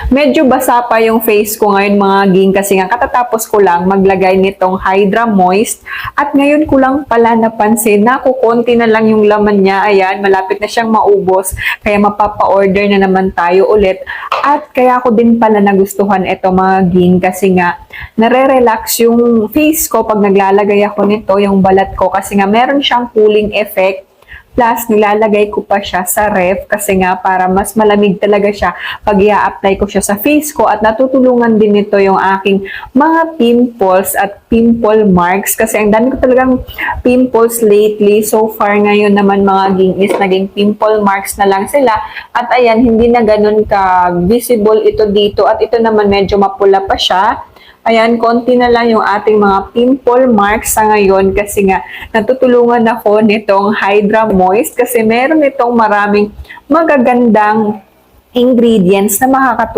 Medyo basa pa yung face ko ngayon mga ging kasi nga katatapos ko lang maglagay nitong Hydra Moist at ngayon ko lang pala napansin na kukunti na lang yung laman niya. Ayan, malapit na siyang maubos kaya mapapa-order na naman tayo ulit. At kaya ko din pala nagustuhan ito mga ging kasi nga nare-relax yung face ko pag naglalagay ako nito, yung balat ko kasi nga meron siyang cooling effect. Plus, nilalagay ko pa siya sa ref kasi nga para mas malamig talaga siya pag i-apply ko siya sa face ko at natutulungan din nito yung aking mga pimples at pimple marks kasi ang dami ko talagang pimples lately. So far ngayon naman mga ging is naging pimple marks na lang sila at ayan, hindi na ganun ka visible ito dito at ito naman medyo mapula pa siya. Ayan, konti na lang yung ating mga pimple marks sa ngayon kasi nga natutulungan ako nitong Hydra Moist kasi meron itong maraming magagandang ingredients na makakatulong